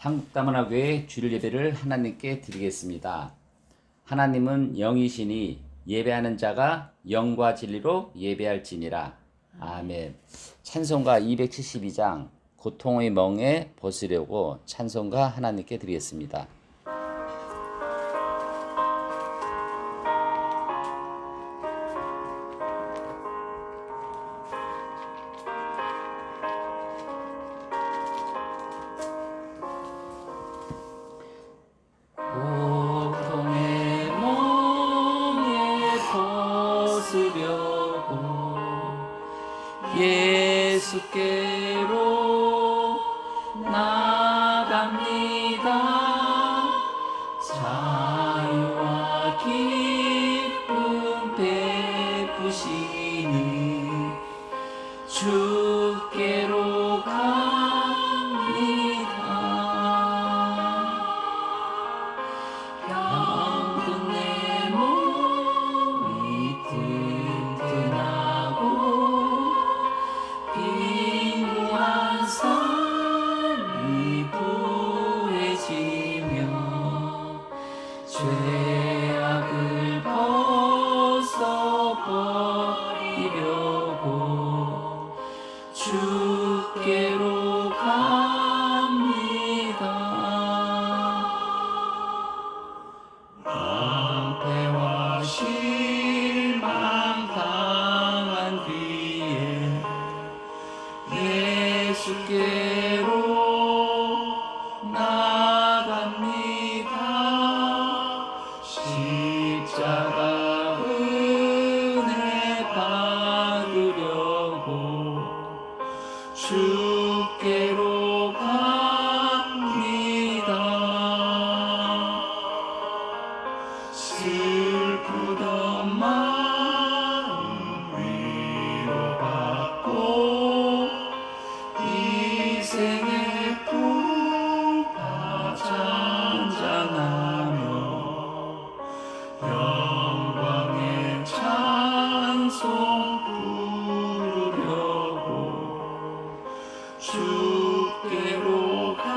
한국다문화교회 주일 예배를 하나님께 드리겠습니다. 하나님은 영이시니 예배하는 자가 영과 진리로 예배할지니라. 아멘. 찬송가 272장 고통의 멍에 벗으려고 찬송가 하나님께 드리겠습니다. 고통의 멍에 벗으려고 예수께로 나갑니다. 자유와 기쁨 베푸시니 주께로 갑니다. 병든 내 몸이 튼튼하고 빈고한 삶이 부해지며 죄악을 벗어버리려고 주께로 갑니다. 낭패와 실망 당한 뒤에 예수께로 나갑니다. 십자가 은혜 받으려고 주께로 갑니다. 슬프던 마음 위로받고 이생의 풍파 찬양하며 영광의 찬송 부르려고 주께로 갑니다.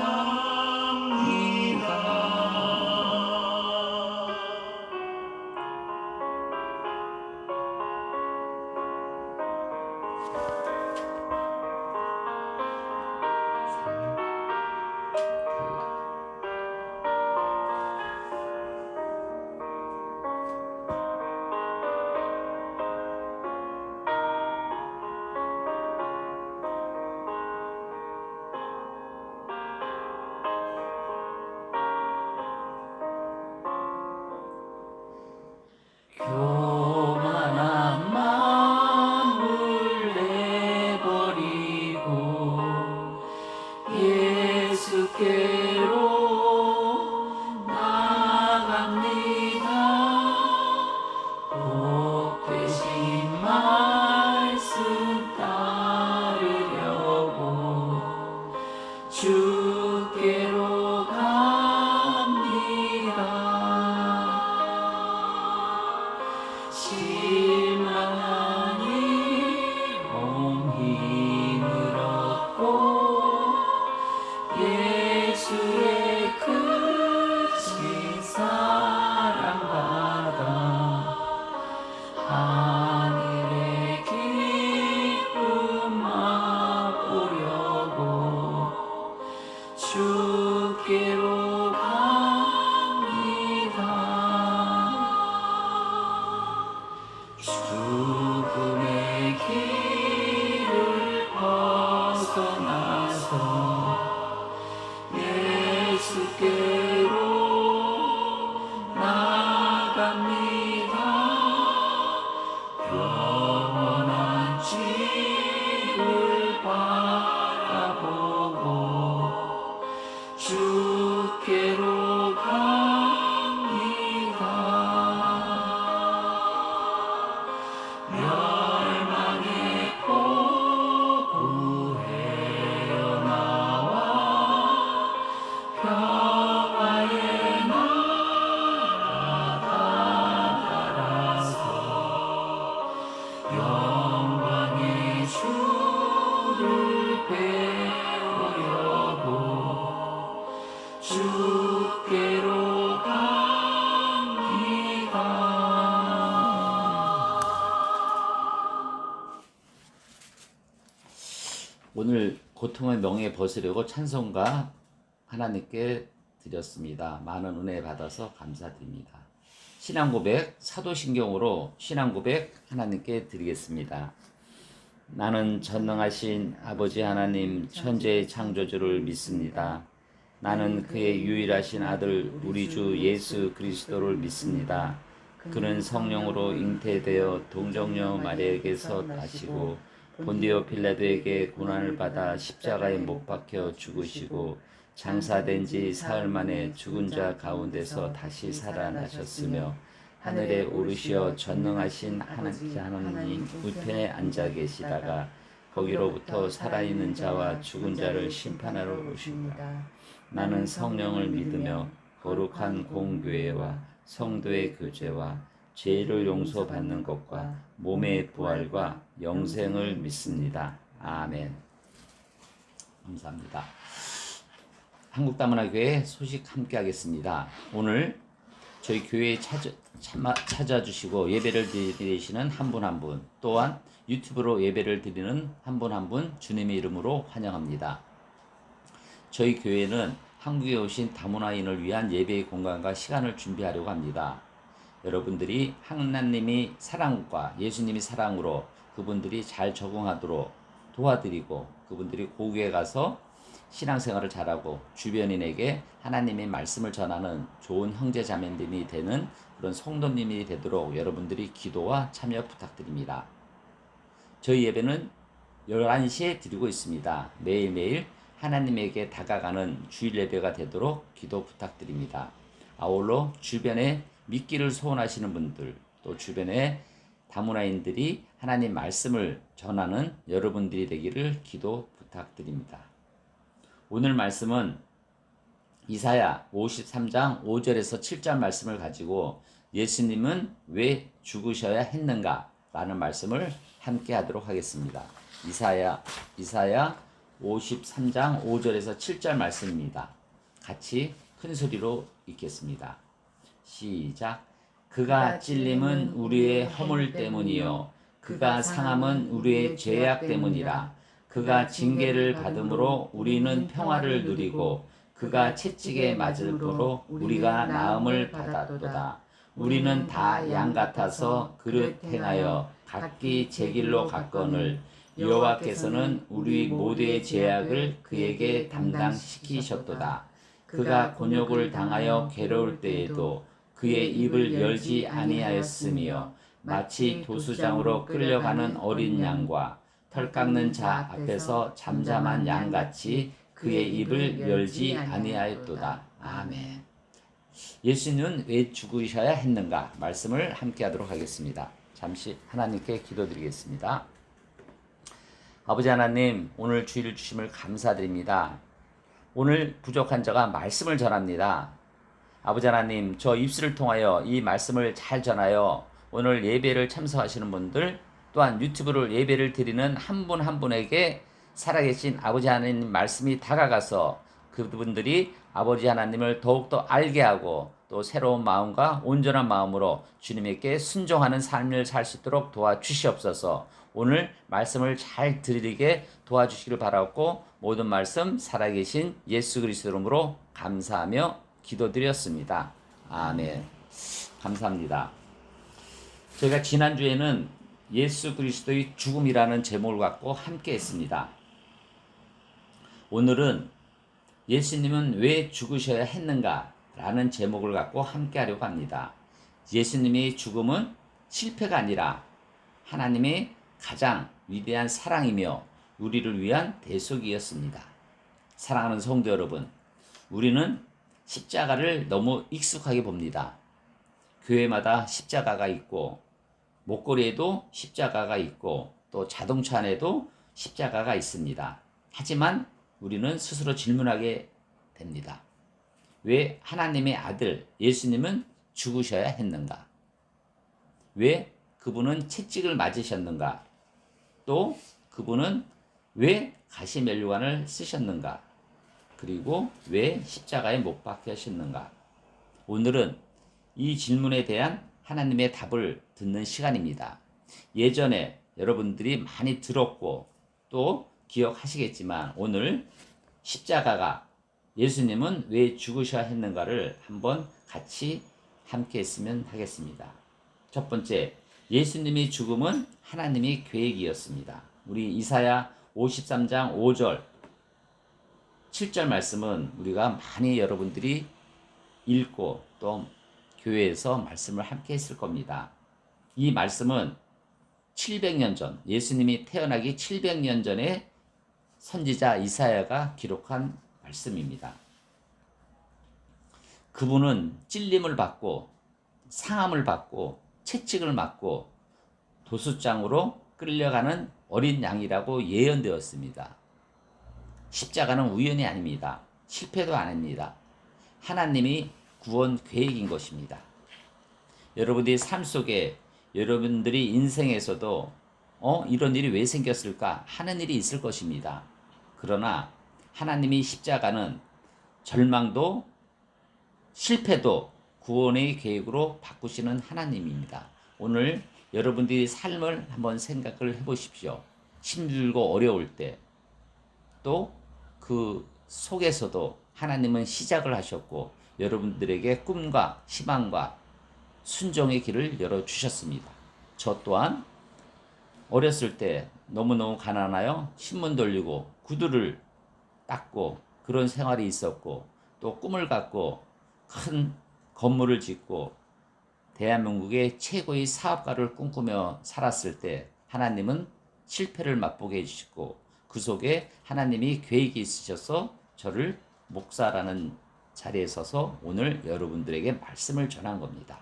교만한 마음을 내버리고 예수께로 나갑니다. 복 되신 말씀 따르려고 주께로 갑니다. 실망하니 온 힘을 얻고 예수의 크신 사랑받아 하늘의 기쁨 맛보려고 주께로 갑니다. 죽음의 길을 벗어나서 예수께로 나갑니다. 영원한 집을 바라보고 주께로 갑니다. 멸망의 폭우 헤어나와 평화의 나라 다가라서 영광의 주를 배우려고 주께로 갑니다. 오늘 고통의 명예 벗으려고 찬송가 하나님께 드렸습니다. 많은 은혜 받아서 감사드립니다. 신앙고백, 사도신경으로 신앙고백 하나님께 드리겠습니다. 나는 전능하신 아버지 하나님 천지의 창조주를 믿습니다. 나는 그의 유일하신 아들 우리 주 예수 그리스도를 믿습니다. 그는 성령으로 잉태되어 동정녀 마리아에게서 나시고 본디오 빌라도에게 고난을 받아 십자가에 못 박혀 죽으시고 장사된 지 사흘 만에 죽은 자 가운데서 다시 살아나셨으며 하늘에 오르시어 전능하신 하나님 우편에 앉아 계시다가 거기로부터 살아있는 자와 죽은 자를 심판하러 오십니다. 나는 성령을 믿으며 거룩한 공교회와 성도의 교제와 죄를 용서받는 것과 몸의 부활과 영생을 믿습니다. 아멘. 감사합니다. 한국다문화교회 소식 함께 하겠습니다. 오늘 저희 교회에 찾아주시고 예배를 드리시는 한 분 한 분, 또한 유튜브로 예배를 드리는 한 분 한 분 주님의 이름으로 환영합니다. 저희 교회는 한국에 오신 다문화인을 위한 예배의 공간과 시간을 준비하려고 합니다. 여러분들이 하나님이 사랑과 예수님이 사랑으로 그분들이 잘 적응하도록 도와드리고 그분들이 고국에 가서 신앙생활을 잘하고 주변인에게 하나님의 말씀을 전하는 좋은 형제자매님이 되는 그런 성도님이 되도록 여러분들이 기도와 참여 부탁드립니다. 저희 예배는 11시에 드리고 있습니다. 매일매일 하나님에게 다가가는 주일 예배가 되도록 기도 부탁드립니다. 아울러 주변에 믿기를 소원하시는 분들, 또 주변에 다문화인들이 하나님 말씀을 전하는 여러분들이 되기를 기도 부탁드립니다. 오늘 말씀은 이사야 53장 5절에서 7절 말씀을 가지고 예수님은 왜 죽으셔야 했는가? 라는 말씀을 함께 하도록 하겠습니다. 이사야 53장 5절에서 7절 말씀입니다. 같이 큰 소리로 읽겠습니다. 시작. 그가 찔림은 우리의 허물 때문이요 그가 상함은 우리의 죄악 때문이라. 그가 징계를 받음으로 우리는 평화를 누리고 그가 채찍에 맞음으로 우리가 나음을 받았도다. 우리는 다 양 같아서 그릇 행하여 각기 제 길로 갔거늘 여호와께서는 우리 모두의 죄악을 그에게 담당시키셨도다. 그가 곤욕을 당하여 괴로울 때에도 그의 입을 열지 아니하였으며 마치 도수장으로 끌려가는 어린 양과 털 깎는 자 앞에서 잠잠한 양같이 그의 입을 열지 아니하였도다. 아멘. 예수님은 왜 죽으셔야 했는가? 말씀을 함께 하도록 하겠습니다. 잠시 하나님께 기도드리겠습니다. 아버지 하나님, 오늘 주일을 주심을 감사드립니다. 오늘 부족한 자가 말씀을 전합니다. 아버지 하나님, 저 입술을 통하여 이 말씀을 잘 전하여 오늘 예배를 참석하시는 분들, 또한 유튜브를 예배를 드리는 한 분 한 분에게 살아계신 아버지 하나님 말씀이 다가가서 그분들이 아버지 하나님을 더욱더 알게 하고 또 새로운 마음과 온전한 마음으로 주님에게 순종하는 삶을 살 수 있도록 도와주시옵소서. 오늘 말씀을 잘 드리게 도와주시기를 바라고 모든 말씀 살아계신 예수 그리스도 이름으로 감사하며 기도드렸습니다. 아멘. 감사합니다. 저희가 지난주에는 예수 그리스도의 죽음이라는 제목을 갖고 함께 했습니다. 오늘은 예수님은 왜 죽으셔야 했는가? 라는 제목을 갖고 함께 하려고 합니다. 예수님의 죽음은 실패가 아니라 하나님의 가장 위대한 사랑이며 우리를 위한 대속이었습니다. 사랑하는 성도 여러분, 우리는 십자가를 너무 익숙하게 봅니다. 교회마다 십자가가 있고 목걸이에도 십자가가 있고 또 자동차 안에도 십자가가 있습니다. 하지만 우리는 스스로 질문하게 됩니다. 왜 하나님의 아들 예수님은 죽으셔야 했는가? 왜 그분은 채찍을 맞으셨는가? 또 그분은 왜 가시면류관을 쓰셨는가? 그리고 왜 십자가에 못 박혀 하셨는가? 오늘은 이 질문에 대한 하나님의 답을 듣는 시간입니다. 예전에 여러분들이 많이 들었고 또 기억하시겠지만 오늘 십자가가 예수님은 왜 죽으셔야 했는가를 한번 같이 함께 했으면 하겠습니다. 첫 번째, 예수님이 죽음은 하나님의 계획이었습니다. 우리 이사야 53장 5절, 7절 말씀은 우리가 많이 여러분들이 읽고 또 교회에서 말씀을 함께 했을 겁니다. 이 말씀은 700년 전, 예수님이 태어나기 700년 전에 선지자 이사야가 기록한 말씀입니다. 그분은 찔림을 받고 상함을 받고 채찍을 맞고 도수장으로 끌려가는 어린 양이라고 예언되었습니다. 십자가는 우연이 아닙니다. 실패도 아닙니다. 하나님이 구원 계획인 것입니다. 여러분들이 삶 속에 여러분들이 인생에서도 이런 일이 왜 생겼을까 하는 일이 있을 것입니다. 그러나 하나님이 십자가는 절망도 실패도 구원의 계획으로 바꾸시는 하나님입니다. 오늘 여러분들이 삶을 한번 생각을 해보십시오. 힘들고 어려울 때 또 그 속에서도 하나님은 시작을 하셨고 여러분들에게 꿈과 희망과 순종의 길을 열어주셨습니다. 저 또한 어렸을 때 너무너무 가난하여 신문 돌리고 구두를 닦고 그런 생활이 있었고 또 꿈을 갖고 큰 건물을 짓고 대한민국의 최고의 사업가를 꿈꾸며 살았을 때 하나님은 실패를 맛보게 해주시고 그 속에 하나님이 계획이 있으셔서 저를 목사라는 자리에 서서 오늘 여러분들에게 말씀을 전한 겁니다.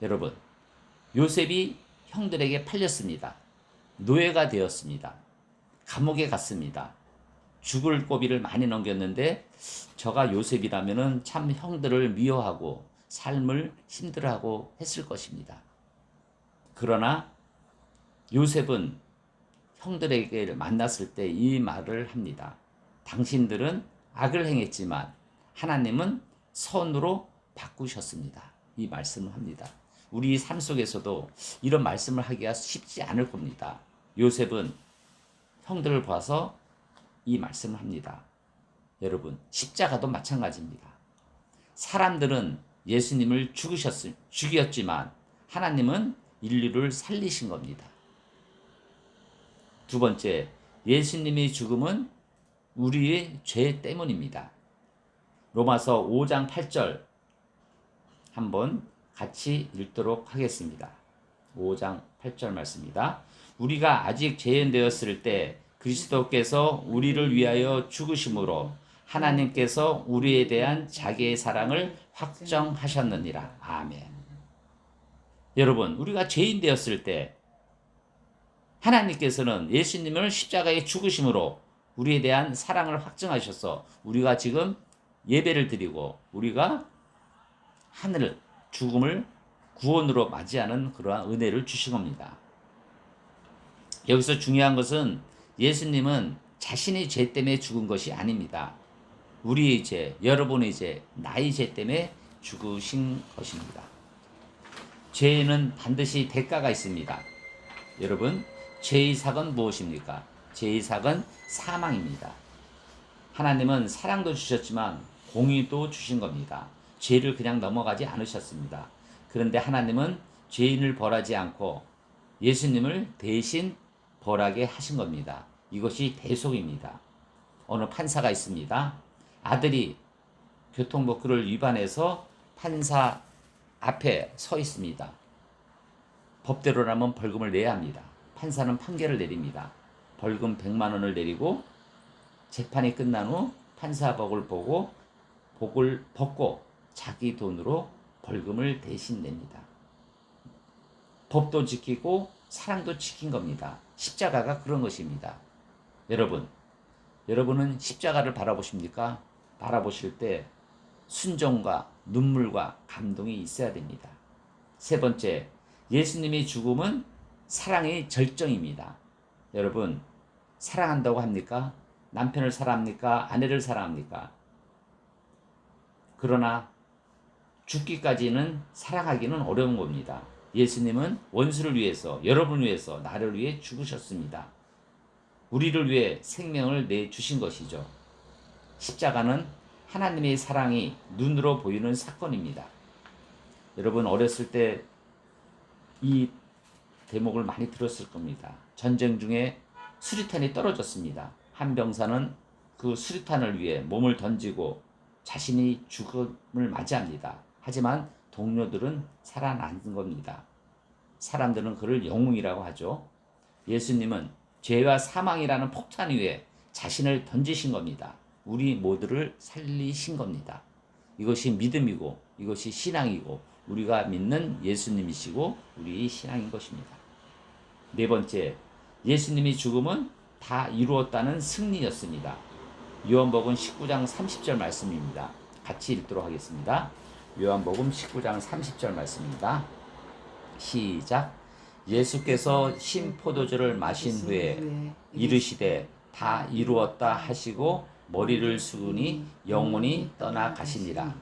여러분, 요셉이 형들에게 팔렸습니다. 노예가 되었습니다. 감옥에 갔습니다. 죽을 고비를 많이 넘겼는데 저가 요셉이라면 참 형들을 미워하고 삶을 힘들어하고 했을 것입니다. 그러나 요셉은 형들에게 만났을 때 이 말을 합니다. 당신들은 악을 행했지만 하나님은 선으로 바꾸셨습니다. 이 말씀을 합니다. 우리 삶 속에서도 이런 말씀을 하기가 쉽지 않을 겁니다. 요셉은 형들을 봐서 이 말씀을 합니다. 여러분, 십자가도 마찬가지입니다. 사람들은 예수님을 죽였지만 하나님은 인류를 살리신 겁니다. 두 번째, 예수님의 죽음은 우리의 죄 때문입니다. 로마서 5장 8절 한번 같이 읽도록 하겠습니다. 5장 8절 말씀입니다. 우리가 아직 죄인되었을 때 그리스도께서 우리를 위하여 죽으심으로 하나님께서 우리에 대한 자기의 사랑을 확정하셨느니라. 아멘. 여러분, 우리가 죄인 되었을 때 하나님께서는 예수님을 십자가에 죽으심으로 우리에 대한 사랑을 확정하셔서 우리가 지금 예배를 드리고 우리가 하늘 죽음을 구원으로 맞이하는 그러한 은혜를 주신 겁니다. 여기서 중요한 것은 예수님은 자신의 죄 때문에 죽은 것이 아닙니다. 우리의 죄, 여러분의 죄, 나의 죄 때문에 죽으신 것입니다. 죄에는 반드시 대가가 있습니다. 여러분, 죄의 삭은 무엇입니까? 죄의 삭은 사망입니다. 하나님은 사랑도 주셨지만 공의도 주신 겁니다. 죄를 그냥 넘어가지 않으셨습니다. 그런데 하나님은 죄인을 벌하지 않고 예수님을 대신 벌하게 하신 겁니다. 이것이 대속입니다. 어느 판사가 있습니다. 아들이 교통법규를 위반해서 판사 앞에 서 있습니다. 법대로라면 벌금을 내야 합니다. 판사는 판결을 내립니다. 벌금 100만 원을 내리고 재판이 끝난 후 판사복을 보고 복을 벗고 자기 돈으로 벌금을 대신 냅니다. 법도 지키고 사랑도 지킨 겁니다. 십자가가 그런 것입니다. 여러분은 십자가를 바라보십니까? 바라보실 때 순종과 눈물과 감동이 있어야 됩니다. 세 번째, 예수님의 죽음은 사랑의 절정입니다. 여러분, 사랑한다고 합니까? 남편을 사랑합니까? 아내를 사랑합니까? 그러나 죽기까지는 사랑하기는 어려운 겁니다. 예수님은 원수를 위해서, 여러분을 위해서, 나를 위해 죽으셨습니다. 우리를 위해 생명을 내주신 것이죠. 십자가는 하나님의 사랑이 눈으로 보이는 사건입니다. 여러분 어렸을 때 이 대목을 많이 들었을 겁니다. 전쟁 중에 수류탄이 떨어졌습니다. 한 병사는 그 수류탄을 위해 몸을 던지고 자신이 죽음을 맞이합니다. 하지만 동료들은 살아난 겁니다. 사람들은 그를 영웅이라고 하죠. 예수님은 죄와 사망이라는 폭탄 위에 자신을 던지신 겁니다. 우리 모두를 살리신 겁니다. 이것이 믿음이고 이것이 신앙이고 우리가 믿는 예수님이시고 우리 신앙인 것입니다. 네 번째, 예수님이 죽음은 다 이루었다는 승리였습니다. 요한복음 19장 30절 말씀입니다. 같이 읽도록 하겠습니다. 요한복음 19장 30절 말씀입니다. 시작. 예수께서 신 포도주를 마신 후에 이르시되 다 이루었다 하시고 머리를 숙으니 영혼이 떠나가시니라.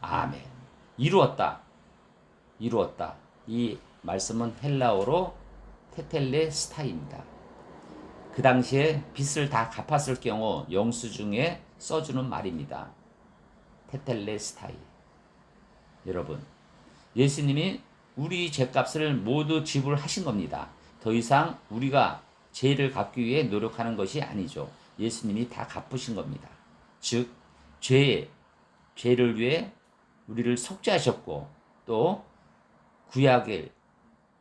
아멘. 이루었다. 이루었다. 이 말씀은 헬라어로 테텔레스타이입니다. 그 당시에 빚을 다 갚았을 경우 영수증에 써주는 말입니다. 테텔레스타이. 여러분, 예수님이 우리 죄값을 모두 지불하신 겁니다. 더 이상 우리가 죄를 갚기 위해 노력하는 것이 아니죠. 예수님이 다 갚으신 겁니다. 즉, 죄를 위해 우리를 속죄하셨고 또 구약의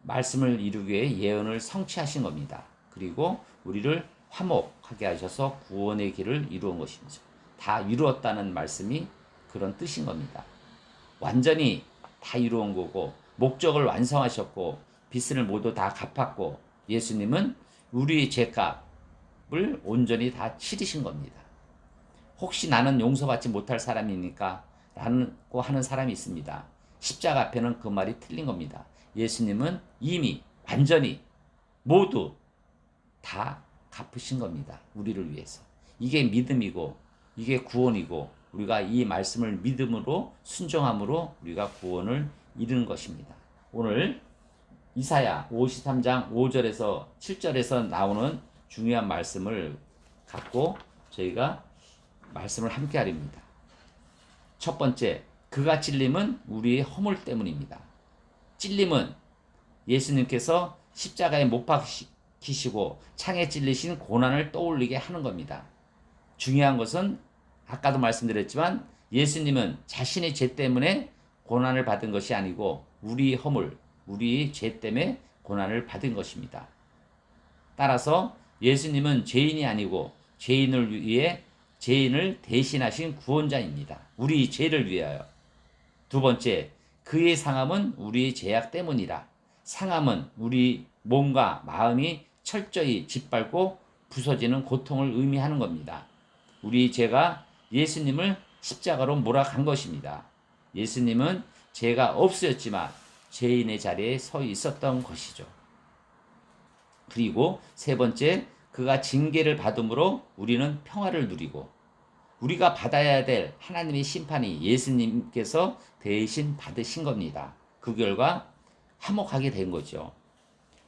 말씀을 이루기 위해 예언을 성취하신 겁니다. 그리고 우리를 화목하게 하셔서 구원의 길을 이루은 것입니다. 다 이루었다는 말씀이 그런 뜻인 겁니다. 완전히 다 이루은 거고 목적을 완성하셨고 빚을 모두 다 갚았고 예수님은 우리의 죄값을 온전히 다 치르신 겁니다. 혹시 나는 용서받지 못할 사람이니까 라고 하는 사람이 있습니다. 십자가 앞에는 그 말이 틀린 겁니다. 예수님은 이미 완전히 모두 다 갚으신 겁니다. 우리를 위해서. 이게 믿음이고 이게 구원이고 우리가 이 말씀을 믿음으로 순종함으로 우리가 구원을 이루는 것입니다. 오늘 이사야 53장 5절에서 7절에서 나오는 중요한 말씀을 갖고 저희가 말씀을 함께 하렵니다. 첫 번째, 그가 찔림은 우리의 허물 때문입니다. 찔림은 예수님께서 십자가에 못 박히시고 창에 찔리신 고난을 떠올리게 하는 겁니다. 중요한 것은 아까도 말씀드렸지만 예수님은 자신의 죄 때문에 고난을 받은 것이 아니고 우리 허물, 우리 죄 때문에 고난을 받은 것입니다. 따라서 예수님은 죄인이 아니고 죄인을 위해 죄인을 대신하신 구원자입니다. 우리 죄를 위하여. 두 번째, 그의 상함은 우리의 죄악 때문이라. 상함은 우리 몸과 마음이 철저히 짓밟고 부서지는 고통을 의미하는 겁니다. 우리 죄가 예수님을 십자가로 몰아간 것입니다. 예수님은 죄가 없으셨지만 죄인의 자리에 서 있었던 것이죠. 그리고 세 번째, 그가 징계를 받음으로 우리는 평화를 누리고 우리가 받아야 될 하나님의 심판이 예수님께서 대신 받으신 겁니다. 그 결과 화목하게 된 거죠.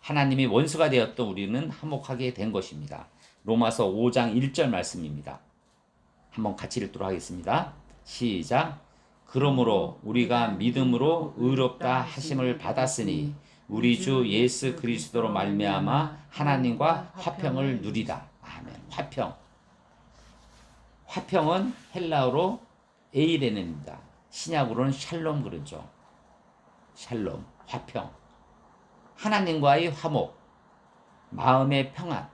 하나님이 원수가 되었던 우리는 화목하게 된 것입니다. 로마서 5장 1절 말씀입니다. 한번 같이 읽도록 하겠습니다. 시작. 그러므로 우리가 믿음으로 의롭다 하심을 받았으니 우리 주 예수 그리스도로 말미암아 하나님과 화평을 누리다. 아멘. 화평. 화평은 헬라어로 에이레네입니다. 신약으로는 샬롬 그러죠. 샬롬, 화평. 하나님과의 화목, 마음의 평안,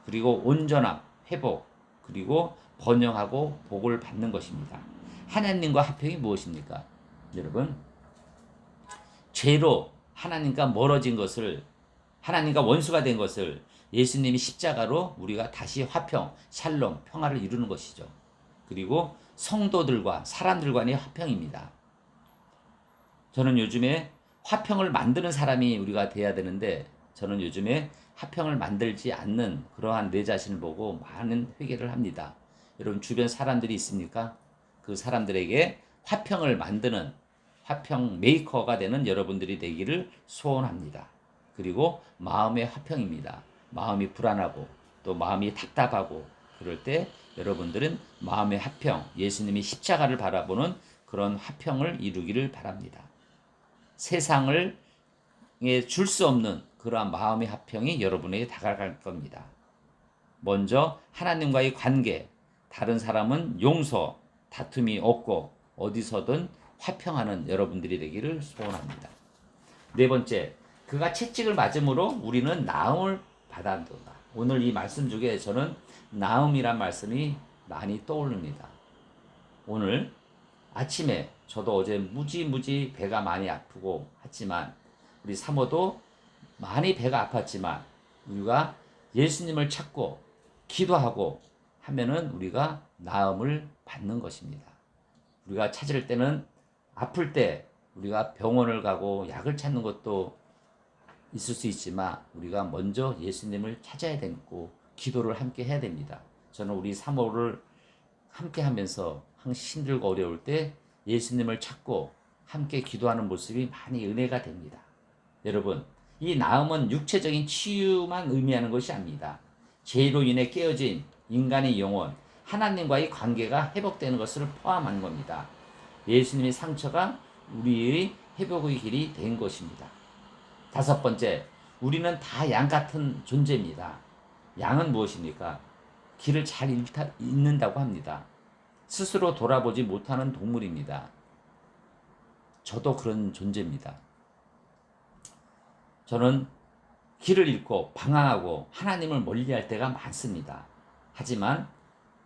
그리고 온전함, 회복, 그리고 번영하고 복을 받는 것입니다. 하나님과 화평이 무엇입니까? 여러분, 죄로 하나님과 멀어진 것을, 하나님과 원수가 된 것을 예수님이 십자가로 우리가 다시 화평, 샬롬, 평화를 이루는 것이죠. 그리고 성도들과 사람들 간의 화평입니다. 저는 요즘에 화평을 만드는 사람이 우리가 돼야 되는데 저는 요즘에 화평을 만들지 않는 그러한 내 자신을 보고 많은 회개를 합니다. 여러분 주변 사람들이 있습니까? 그 사람들에게 화평을 만드는 화평 메이커가 되는 여러분들이 되기를 소원합니다. 그리고 마음의 화평입니다. 마음이 불안하고 또 마음이 답답하고 그럴 때 여러분들은 마음의 화평, 예수님이 십자가를 바라보는 그런 화평을 이루기를 바랍니다. 세상을 줄 수 없는 그러한 마음의 화평이 여러분에게 다가갈 겁니다. 먼저 하나님과의 관계, 다른 사람은 용서, 다툼이 없고 어디서든 화평하는 여러분들이 되기를 소원합니다. 네 번째, 그가 채찍을 맞음으로 우리는 나음을 받았도다. 오늘 이 말씀 중에 저는 나음이란 말씀이 많이 떠오릅니다. 오늘 아침에 저도 어제 무지 배가 많이 아프고 했지만 우리 사모도 많이 배가 아팠지만 우리가 예수님을 찾고 기도하고 하면은 우리가 나음을 받는 것입니다. 우리가 찾을 때는 아플 때 우리가 병원을 가고 약을 찾는 것도 있을 수 있지만 우리가 먼저 예수님을 찾아야 되고 기도를 함께 해야 됩니다. 저는 우리 사모를 함께 하면서 항상 힘들고 어려울 때 예수님을 찾고 함께 기도하는 모습이 많이 은혜가 됩니다. 여러분, 이 나음은 육체적인 치유만 의미하는 것이 아닙니다. 죄로 인해 깨어진 인간의 영혼, 하나님과의 관계가 회복되는 것을 포함한 겁니다. 예수님의 상처가 우리의 회복의 길이 된 것입니다. 다섯 번째, 우리는 다 양 같은 존재입니다. 양은 무엇입니까? 길을 잘 잃는다고 합니다. 스스로 돌아보지 못하는 동물입니다. 저도 그런 존재입니다. 저는 길을 잃고 방황하고 하나님을 멀리할 때가 많습니다. 하지만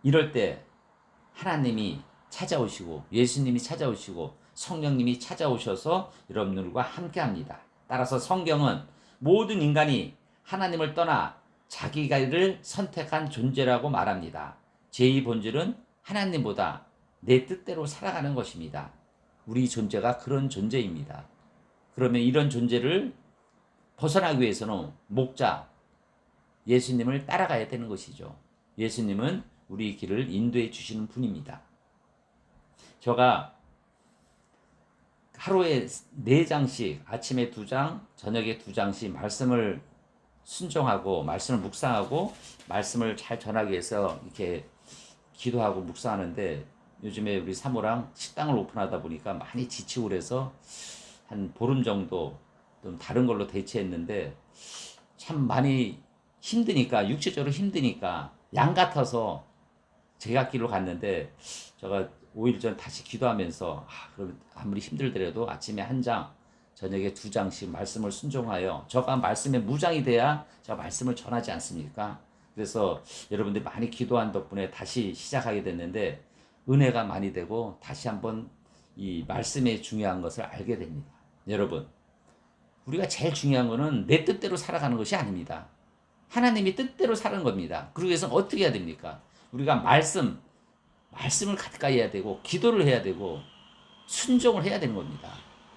이럴 때 하나님이 찾아오시고 예수님이 찾아오시고 성령님이 찾아오셔서 여러분들과 함께합니다. 따라서 성경은 모든 인간이 하나님을 떠나 자기를 선택한 존재라고 말합니다. 제2 본질은 하나님보다 내 뜻대로 살아가는 것입니다. 우리 존재가 그런 존재입니다. 그러면 이런 존재를 벗어나기 위해서는 목자 예수님을 따라가야 되는 것이죠. 예수님은 우리 길을 인도해 주시는 분입니다. 제가 하루에 4장씩 아침에 2장, 저녁에 2장씩 말씀을 순종하고 말씀을 묵상하고 말씀을 잘 전하기 위해서 이렇게 기도하고 묵상하는데 요즘에 우리 사모랑 식당을 오픈하다 보니까 많이 지치고 그래서 한 보름 정도 좀 다른 걸로 대체했는데 참 많이 힘드니까 육체적으로 힘드니까 양 같아서 제갓길로 갔는데 제가 5일 전 다시 기도하면서 그럼 아무리 힘들더라도 아침에 1장 저녁에 2장씩 말씀을 순종하여 저가 말씀의 무장이 돼야 제가 말씀을 전하지 않습니까? 그래서 여러분들이 많이 기도한 덕분에 다시 시작하게 됐는데 은혜가 많이 되고 다시 한번 이 말씀의 중요한 것을 알게 됩니다. 여러분, 우리가 제일 중요한 거는 내 뜻대로 살아가는 것이 아닙니다. 하나님이 뜻대로 사는 겁니다. 그러기 위해서는 어떻게 해야 됩니까? 우리가 말씀을 가까이 해야 되고 기도를 해야 되고 순종을 해야 되는 겁니다.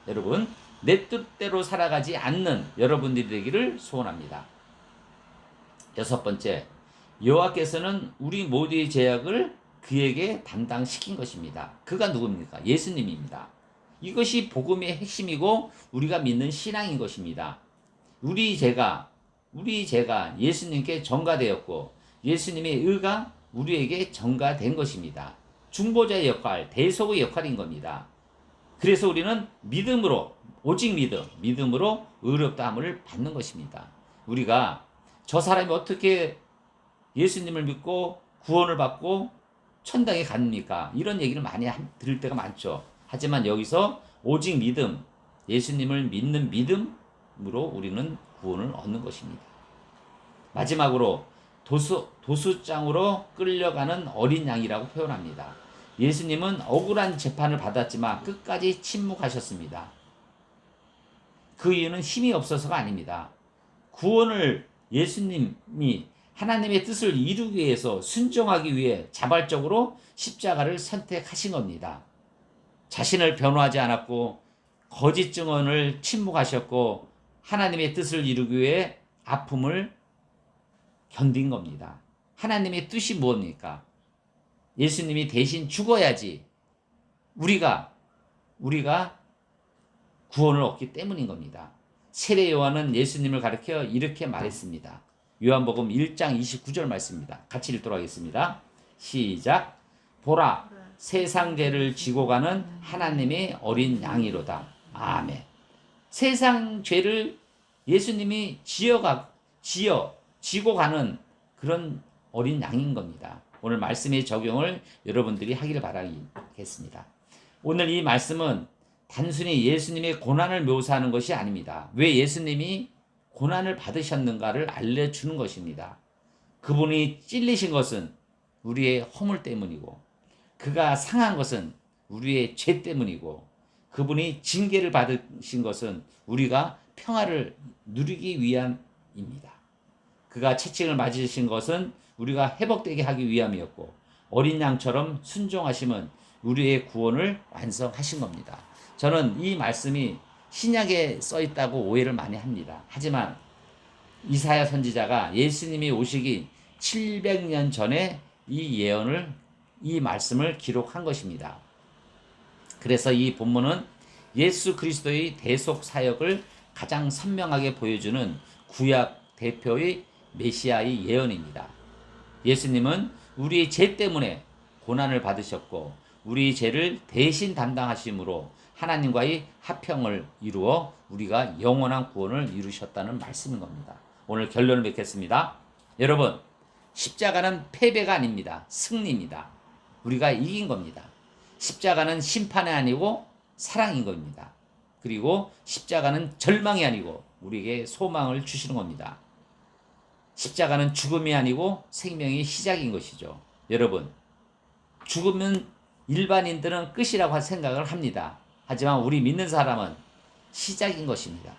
여러분, 내 뜻대로 살아가지 않는 여러분들이 되기를 소원합니다. 6번째, 여호와께서는 우리 모두의 죄악을 그에게 담당시킨 것입니다. 그가 누굽니까? 예수님입니다. 이것이 복음의 핵심이고 우리가 믿는 신앙인 것입니다. 우리 죄가 예수님께 전가되었고 예수님의 의가 우리에게 전가된 것입니다. 중보자의 역할, 대속의 역할인 겁니다. 그래서 우리는 믿음으로, 오직 믿음으로 의롭다함을 받는 것입니다. 우리가 저 사람이 어떻게 예수님을 믿고 구원을 받고 천당에 갑니까? 이런 얘기를 많이 들을 때가 많죠. 하지만 여기서 오직 믿음, 예수님을 믿는 믿음으로 우리는 구원을 얻는 것입니다. 마지막으로 도수장으로 끌려가는 어린 양이라고 표현합니다. 예수님은 억울한 재판을 받았지만 끝까지 침묵하셨습니다. 그 이유는 힘이 없어서가 아닙니다. 구원을 예수님이 하나님의 뜻을 이루기 위해서 순종하기 위해 자발적으로 십자가를 선택하신 겁니다. 자신을 변호하지 않았고 거짓 증언을 침묵하셨고 하나님의 뜻을 이루기 위해 아픔을 견딘 겁니다. 하나님의 뜻이 무엇입니까? 예수님이 대신 죽어야지 우리가 구원을 얻기 때문인 겁니다. 세례 요한은 예수님을 가리켜 이렇게 말했습니다. 요한복음 1장 29절 말씀입니다. 같이 읽도록 하겠습니다. 시작. 보라, 세상 죄를 지고 가는 하나님의 어린 양이로다. 아멘. 세상 죄를 예수님이 지고 가는 그런 어린 양인 겁니다. 오늘 말씀의 적용을 여러분들이 하기를 바라겠습니다. 오늘 이 말씀은 단순히 예수님의 고난을 묘사하는 것이 아닙니다. 왜 예수님이 고난을 받으셨는가를 알려주는 것입니다. 그분이 찔리신 것은 우리의 허물 때문이고, 그가 상한 것은 우리의 죄 때문이고, 그분이 징계를 받으신 것은 우리가 평화를 누리기 위함입니다. 그가 채찍을 맞으신 것은 우리가 회복되게 하기 위함이었고, 어린 양처럼 순종하심은 우리의 구원을 완성하신 겁니다. 저는 이 말씀이 신약에 써 있다고 오해를 많이 합니다. 하지만 이사야 선지자가 예수님이 오시기 700년 전에 이 말씀을 기록한 것입니다. 그래서 이 본문은 예수 그리스도의 대속 사역을 가장 선명하게 보여주는 구약 대표의 메시아의 예언입니다. 예수님은 우리의 죄 때문에 고난을 받으셨고, 우리 죄를 대신 담당하심으로 하나님과의 화평을 이루어 우리가 영원한 구원을 이루셨다는 말씀인 겁니다. 오늘 결론을 맺겠습니다. 여러분, 십자가는 패배가 아닙니다. 승리입니다. 우리가 이긴 겁니다. 십자가는 심판이 아니고 사랑인 겁니다. 그리고 십자가는 절망이 아니고 우리에게 소망을 주시는 겁니다. 십자가는 죽음이 아니고 생명의 시작인 것이죠. 여러분, 죽으면 일반인들은 끝이라고 생각을 합니다. 하지만 우리 믿는 사람은 시작인 것입니다.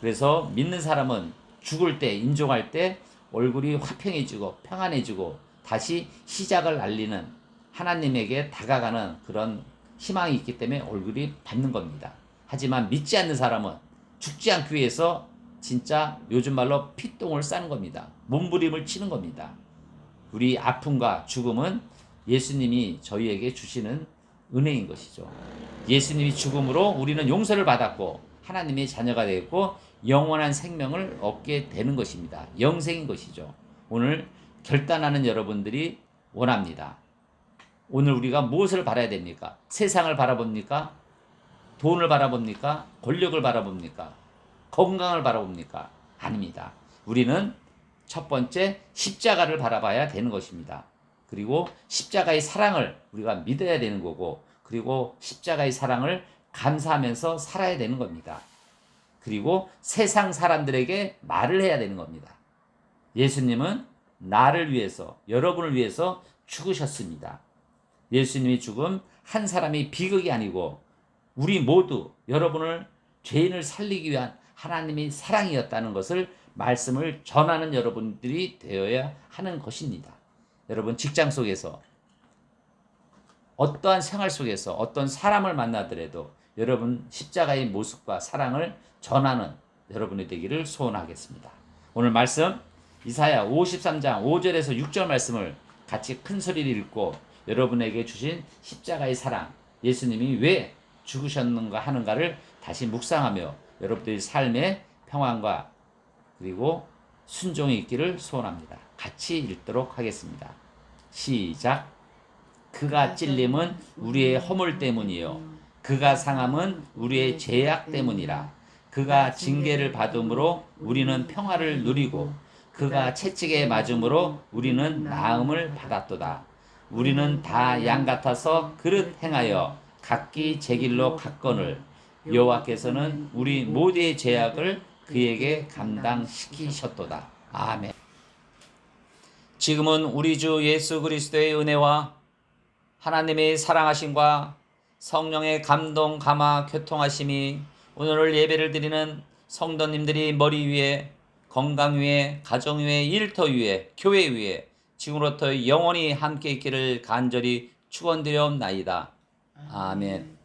그래서 믿는 사람은 죽을 때, 인종할 때 얼굴이 화평해지고 평안해지고 다시 시작을 알리는, 하나님에게 다가가는 그런 희망이 있기 때문에 얼굴이 밝는 겁니다. 하지만 믿지 않는 사람은 죽지 않기 위해서 진짜 요즘 말로 피똥을 싸는 겁니다. 몸부림을 치는 겁니다. 우리 아픔과 죽음은 예수님이 저희에게 주시는 은혜인 것이죠. 예수님이 죽음으로 우리는 용서를 받았고 하나님의 자녀가 되었고 영원한 생명을 얻게 되는 것입니다. 영생인 것이죠. 오늘 결단하는 여러분들이 원합니다. 오늘 우리가 무엇을 바라야 됩니까? 세상을 바라봅니까? 돈을 바라봅니까? 권력을 바라봅니까? 건강을 바라봅니까? 아닙니다. 우리는 첫 번째 십자가를 바라봐야 되는 것입니다. 그리고 십자가의 사랑을 우리가 믿어야 되는 거고, 그리고 십자가의 사랑을 감사하면서 살아야 되는 겁니다. 그리고 세상 사람들에게 말을 해야 되는 겁니다. 예수님은 나를 위해서, 여러분을 위해서 죽으셨습니다. 예수님의 죽음 한 사람의 비극이 아니고 우리 모두 여러분을, 죄인을 살리기 위한 하나님의 사랑이었다는 것을 말씀을 전하는 여러분들이 되어야 하는 것입니다. 여러분, 직장 속에서 어떠한 생활 속에서 어떤 사람을 만나더라도 여러분 십자가의 모습과 사랑을 전하는 여러분이 되기를 소원하겠습니다. 오늘 말씀 이사야 53장 5절에서 6절 말씀을 같이 큰 소리를 읽고 여러분에게 주신 십자가의 사랑, 예수님이 왜 죽으셨는가 하는가를 다시 묵상하며 여러분들의 삶의 평안과 그리고 순종이 있기를 소원합니다. 같이 읽도록 하겠습니다. 시작. 그가 찔림은 우리의 허물 때문이요, 그가 상함은 우리의 죄악 때문이라. 그가 징계를 받음으로 우리는 평화를 누리고 그가 채찍에 맞음으로 우리는 나음을 받았도다. 우리는 다 양 같아서 그릇 행하여 각기 제 길로 갔거늘 여호와께서는 우리 모두의 죄악을 그에게 감당시키셨도다. 아멘. 지금은 우리 주 예수 그리스도의 은혜와 하나님의 사랑하심과 성령의 감동, 감화, 교통하심이 오늘 예배를 드리는 성도님들이 머리 위에, 건강 위에, 가정 위에, 일터 위에, 교회 위에 지금부터 영원히 함께 있기를 간절히 축원드려옵나이다. 아멘.